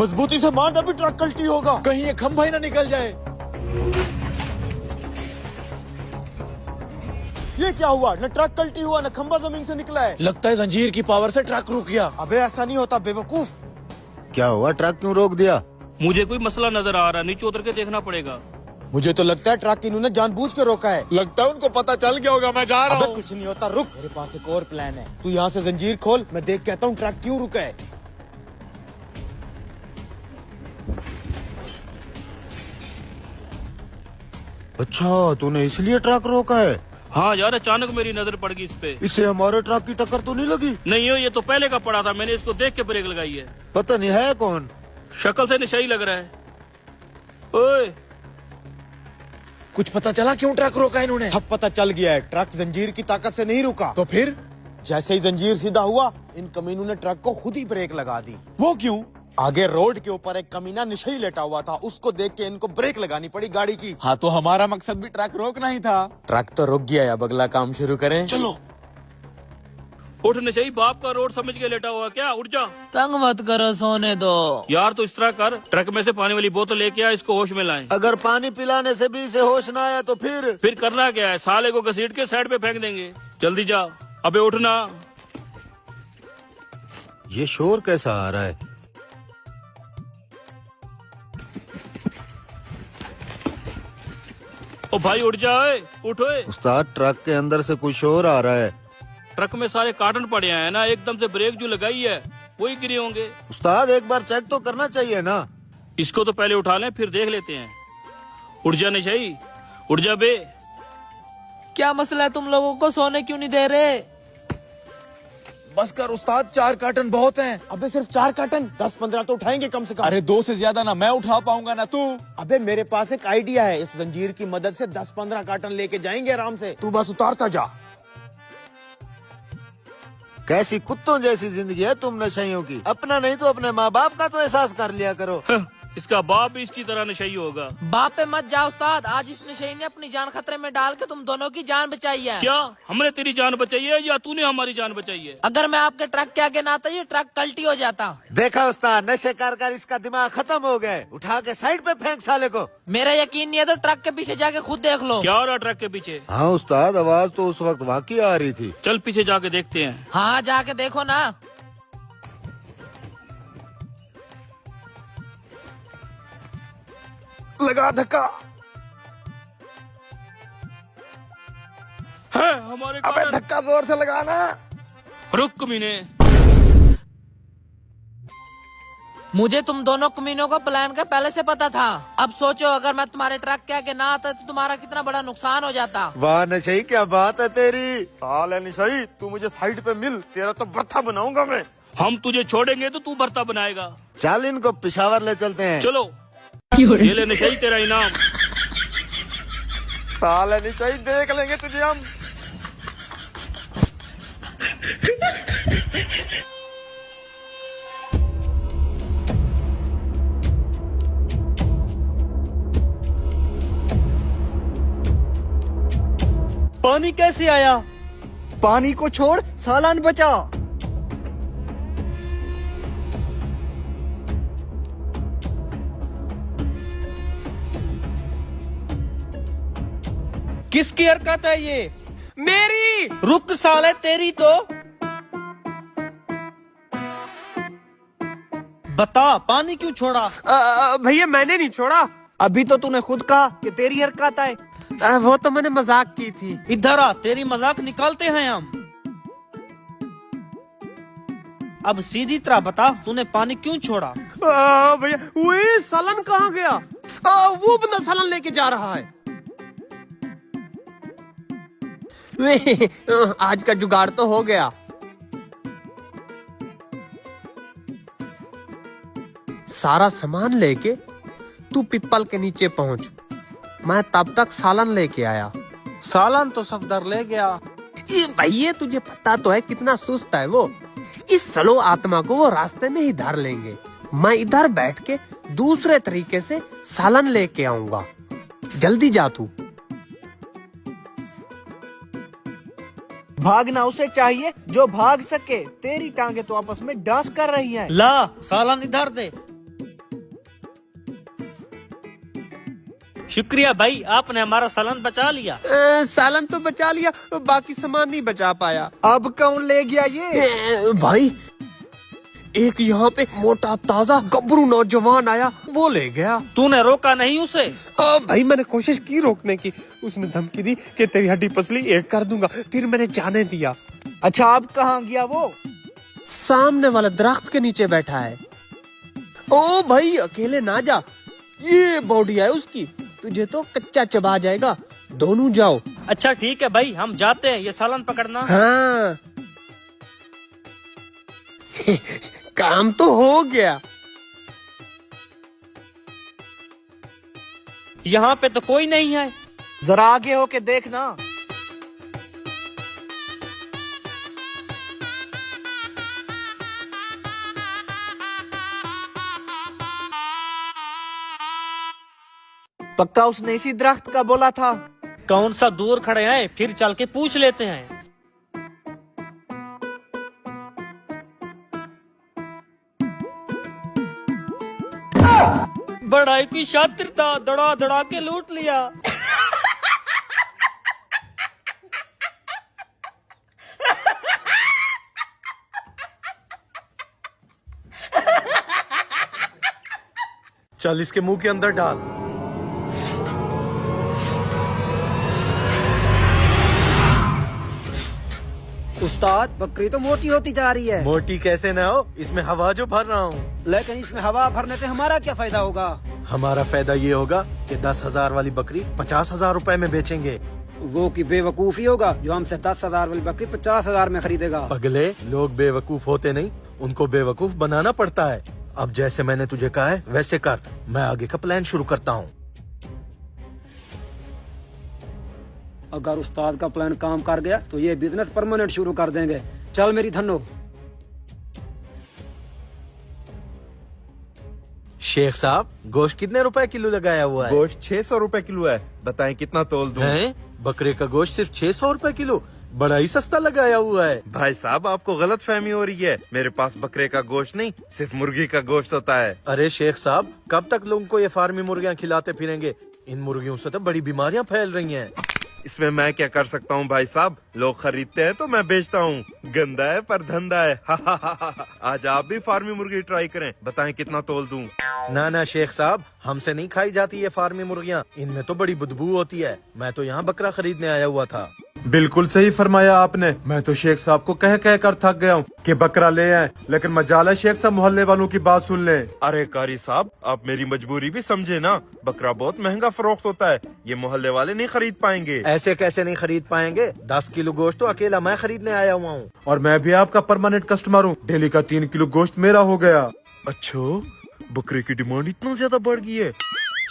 मजबूती से मार, अभी ट्रक कल्टी होगा। कहीं ये खंभा ही ना निकल जाए। ये क्या हुआ? न ट्रक कल्टी हुआ न खंभा जमीन से निकला है। लगता है जंजीर की पावर से ट्रक रुक गया। अबे ऐसा नहीं होता बेवकूफ। क्या हुआ, ट्रक क्यों रोक दिया? मुझे कोई मसला नजर आ रहा, नीचे उतर के देखना पड़ेगा। मुझे तो लगता है ट्रक इन्होंने जानबूझ के रोका है। लगता है उनको पता चल गया होगा। मैं जा रहा अबे हूँ। कुछ नहीं होता, रुक, मेरे पास एक और प्लान है। तू यहाँ से जंजीर खोल, मैं देख के आता हूँ ट्रक क्यों रुका है। अच्छा, तूने इसलिए ट्रक रोका है? हाँ यार, अचानक मेरी नजर पड़ गई इस पे। इससे हमारे ट्रक की टक्कर तो नहीं लगी? नहीं हो, ये तो पहले का पड़ा था, मैंने इसको देख के ब्रेक लगाई है। पता नहीं है कौन। शक्ल से नशा ही लग रहा है। ओए, कुछ पता चला क्यों ट्रक रोका इन्होंने? सब पता चल गया है, ट्रक जंजीर की ताकत से नहीं रुका। तो फिर जैसे ही जंजीर सीधा हुआ, इन कमीनों ने ट्रक को खुद ही ब्रेक लगा दी। वो क्यों? आगे रोड के ऊपर एक कमीना नशे लेटा हुआ था, उसको देख के इनको ब्रेक लगानी पड़ी गाड़ी की। हाँ, तो हमारा मकसद भी ट्रक रोकना ही था। ट्रक तो रुक गया है, अब अगला काम शुरू करें। चलो। उठ नशई, बाप का रोड समझ के लेटा हुआ क्या? उठ जा। तंग मत करो, सोने दो। यार तो इस तरह कर, ट्रक में से पानी वाली बोतल लेके आ, इसको होश में लाएं। अगर पानी पिलाने से भी इसे होश ना आया तो फिर करना क्या है, साले को घसीट के साइड पे फेंक देंगे। जल्दी जा। अबे उठना। ये शोर कैसा आ रहा है? ओ भाई उठ जाए, उठो। उस्ताद, ट्रक के अंदर से कुछ शोर आ रहा है। ट्रक में सारे कार्टन पड़े हैं ना, एकदम से ब्रेक जो लगाई है वही गिरे होंगे। उस्ताद, एक बार चेक तो करना चाहिए ना। इसको तो पहले उठा लें, फिर देख लेते हैं। उठ जा नशई, उठ जा बे। क्या मसला है, तुम लोगों को सोने क्यों नहीं दे रहे? बस कर उस्ताद, 4 कार्टन बहुत हैं। अबे सिर्फ 4 कार्टन, 10-15 तो उठाएंगे कम से कम। अरे 2 से ज्यादा ना मैं उठा पाऊंगा ना तू। अबे मेरे पास एक आइडिया है, इस जंजीर की मदद से 10-15 कार्टन लेके जाएंगे आराम से। तू बस उतारता जा। कैसी कुत्तों जैसी जिंदगी है तुम नशइयों की। अपना नहीं तो अपने माँ बाप का तो एहसास कर लिया करो। इसका बाप भी इसकी तरह नशई होगा। बाप पे मत जाओ उस्ताद, आज इस नशे ने अपनी जान खतरे में डाल के तुम दोनों की जान बचाई है। क्या हमने तेरी जान बचाई है या तूने हमारी जान बचाई है? अगर मैं आपके ट्रक के आगे ना आता, ये ट्रक कल्टी हो जाता। देखा उस्ताद, नशे कर इसका दिमाग खत्म हो गया। उठा के साइड पे फेंक साले को। मेरा यकीन नहीं है तो ट्रक के पीछे जाके खुद देख लो। क्या हो रहा ट्रक के पीछे? हाँ उस्ताद, आवाज तो उस वक्त वाकई आ रही थी। चल पीछे जाके देखते हैं। हाँ, जाके देखो ना। लगा धक्का। है हमारे अबे कारण। धक्का जोर से लगाना। रुक कमीने। मुझे तुम दोनों कमीनों का प्लान का पहले से पता था। अब सोचो, अगर मैं तुम्हारे ट्रक के आगे ना आता तो तुम्हारा कितना बड़ा नुकसान हो जाता। वाह नशई, क्या बात है तेरी। साले निशाई, तू मुझे साइड पे मिल, तेरा तो बर्था बनाऊंगा मैं। हम तुझे छोड़ेंगे तो तू भरता बनाएगा। चल इनको पिशावर ले चलते हैं। चलो, ये ले नशई तेरा इनाम। साले निशाई, देख लेंगे तुझे हम। पानी कैसे आया? पानी को छोड़, सालान बचा। किसकी हरकत है ये? मेरी। रुक साले, तेरी तो। बता, पानी क्यों छोड़ा? भैया मैंने नहीं छोड़ा। अभी तो तूने खुद कहा कि तेरी हरकत है। वो तो मैंने मजाक की थी। इधर आ, तेरी मजाक निकालते हैं हम। अब सीधी तरह बता, तूने पानी क्यों छोड़ा? भैया वो सालन कहाँ गया? वो बंदा सालन लेके जा रहा है। आज का जुगाड़ तो हो गया। सारा सामान लेके तू पिप्पल के नीचे पहुंच। मैं तब तक सालन लेके आया। सालन तो सफदर ले गया। भैया तुझे पता तो है कितना सुस्त है वो। इस सलो आत्मा को वो रास्ते में ही धर लेंगे। मैं इधर बैठ के दूसरे तरीके से सालन लेके आऊंगा। जल्दी जा तू। भागना उसे चाहिए जो भाग सके। तेरी टांगे तो आपस में डांस कर रही हैं। ला, सालन इधर दे। शुक्रिया भाई, आपने हमारा सालन बचा लिया। सालन तो बचा लिया, बाकी सामान नहीं बचा पाया। अब कौन ले गया ये? भाई एक यहाँ पे मोटा ताजा गब्रू नौजवान आया, वो ले गया। तूने रोका नहीं उसे? भाई मैंने कोशिश की रोकने की, उसने धमकी दी कि तेरी हड्डी पसली एक कर दूंगा, फिर मैंने जाने दिया। अच्छा, अब कहाँ गया वो? सामने वाला दरख्त के नीचे बैठा है। ओ भाई अकेले ना जा, ये बॉडी है उसकी, तुझे तो कच्चा चबा जाएगा, दोनों जाओ। अच्छा ठीक है भाई, हम जाते हैं, ये सालन पकड़ना। हाँ काम तो हो गया। यहाँ पे तो कोई नहीं है, जरा आगे होके देखना। पक्का उसने इसी दरख्त का बोला था। कौन सा दूर खड़े हैं, फिर चल के पूछ लेते हैं। बड़ा ही कोई शातिर था, दौड़ा दौड़ा के लूट लिया। चल इसके मुंह के अंदर डाल। उस्ताद, बकरी तो मोटी होती जा रही है। मोटी कैसे न हो, इसमें हवा जो भर रहा हूँ। लेकिन इसमें हवा भरने से हमारा क्या फायदा होगा? हमारा फायदा ये होगा कि 10,000 वाली बकरी 50,000 रुपए में बेचेंगे। वो की बेवकूफी होगा जो हमसे 10,000 वाली बकरी 50,000 में खरीदेगा। पगले, लोग बेवकूफ होते नहीं, उनको बेवकूफ बनाना पड़ता है। अब जैसे मैंने तुझे कहा है वैसे कर, मैं आगे का प्लान शुरू करता हूँ। अगर उस्ताद का प्लान काम कर गया तो ये बिजनेस परमानेंट शुरू कर देंगे। चल मेरी धन्नो। शेख साहब, गोश्त कितने रुपए किलो लगाया हुआ है? गोश्त 600 रुपए किलो है, बताएं कितना तोल दूं? हैं? बकरे का गोश्त सिर्फ 600 रुपए किलो, बड़ा ही सस्ता लगाया हुआ है। भाई साहब, आपको गलत फहमी हो रही है। मेरे पास बकरे का गोश्त नहीं, सिर्फ मुर्गी का गोश्त होता है। अरे शेख साहब, कब तक लोगों को ये फार्मी मुर्गियाँ खिलाते फिरेंगे? इन मुर्गियों से तो बड़ी बीमारियाँ फैल रही हैं। इसमें मैं क्या कर सकता हूँ भाई साहब, लोग खरीदते हैं तो मैं बेचता हूँ। गंदा है पर धंधा है। आज आप भी फार्मी मुर्गी ट्राई करें, बताएं कितना तोल दूं? ना ना शेख साहब, हमसे नहीं खाई जाती ये फार्मी मुर्गियाँ, इनमें तो बड़ी बदबू होती है। मैं तो यहाँ बकरा खरीदने आया हुआ था। बिल्कुल सही फरमाया आपने। मैं तो शेख साहब को कह कर थक गया हूँ कि बकरा ले आए, लेकिन मजाला शेख साहब मोहल्ले वालों की बात सुन ले। अरे कारी साहब, आप मेरी मजबूरी भी समझे ना। बकरा बहुत महंगा फरोख्त होता है, ये मोहल्ले वाले नहीं खरीद पाएंगे। ऐसे कैसे नहीं खरीद पाएंगे? 10 किलो गोश्त तो अकेला मैं खरीदने आया हुआ हूँ। और मैं भी आपका परमानेंट कस्टमर हूँ, डेली का 3 किलो गोश्त मेरा हो गया। अच्छा, बकरे की डिमांड इतना ज्यादा बढ़ गई है।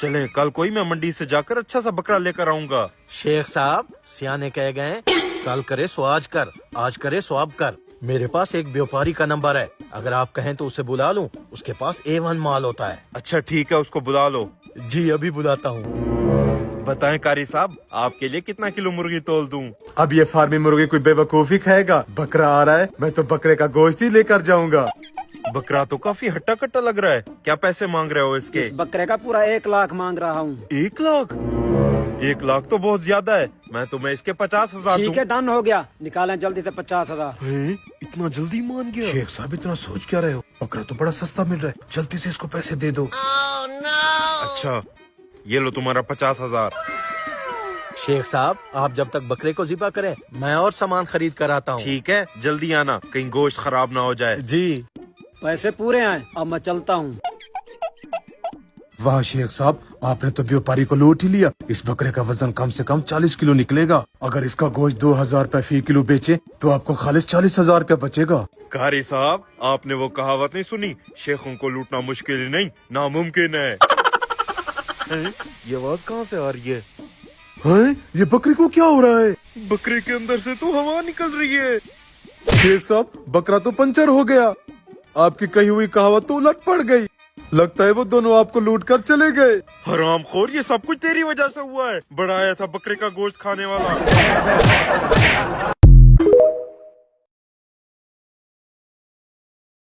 चलें, कल कोई मैं मंडी से जाकर अच्छा सा बकरा लेकर आऊंगा। शेख साहब, सियाने कह गए, कल करे सो आज कर, आज करे सो अब कर। मेरे पास एक व्यापारी का नंबर है, अगर आप कहें तो उसे बुला लूं। उसके पास A1 माल होता है। अच्छा ठीक है, उसको बुला लो। जी अभी बुलाता हूँ। बताएं कारी साहब, आपके लिए कितना किलो मुर्गी तोल दूं? अब ये फार्मी मुर्गी कोई बेवकूफी खाएगा? बकरा आ रहा है, मैं तो बकरे का गोश्त ही लेकर जाऊंगा। बकरा तो काफी हट्टा कट्टा लग रहा है, क्या पैसे मांग रहे हो इसके? इस बकरे का पूरा 1 लाख मांग रहा हूँ। 1 लाख? 1 लाख तो बहुत ज्यादा है, मैं तुम्हें इसके 50,000 दूं। ठीक है, डन हो गया, निकालें जल्दी से 50,000। इतना जल्दी मान गया? शेख साहब इतना सोच क्या रहे हो? बकरा तो बड़ा सस्ता मिल रहा है, जल्दी से इसको पैसे दे दो। अच्छा, ये लो तुम्हारा 50,000। शेख साहब, आप जब तक बकरे को ज़िबा करें, मैं और सामान खरीद कर आता हूँ। ठीक है, जल्दी आना, कहीं गोश्त खराब ना हो जाए। जी। पैसे पूरे आए, अब मैं चलता हूँ। वाह शेख साहब, आपने तो व्यापारी को लूट ही लिया। इस बकरे का वजन कम से कम 40 किलो निकलेगा। अगर इसका गोश्त 2,000 रुपए फी किलो बेचे तो आपको खालिस 40,000 रुपए बचेगा। कारी साहब, आपने वो कहावत नहीं सुनी, शेखों को लूटना मुश्किल ही नहीं नामुमकिन है। ये आवाज कहाँ से आ रही है? ये बकरी को क्या हो रहा है? बकरे के अंदर से तो हवा निकल रही है। शेख साहब, बकरा तो पंचर हो गया। आपकी कही हुई कहावत तो उलट पड़ गई। लगता है वो दोनों आपको लूट कर चले गए। हरामखोर, ये सब कुछ तेरी वजह से हुआ है। बड़ा आया था बकरे का गोश्त खाने वाला।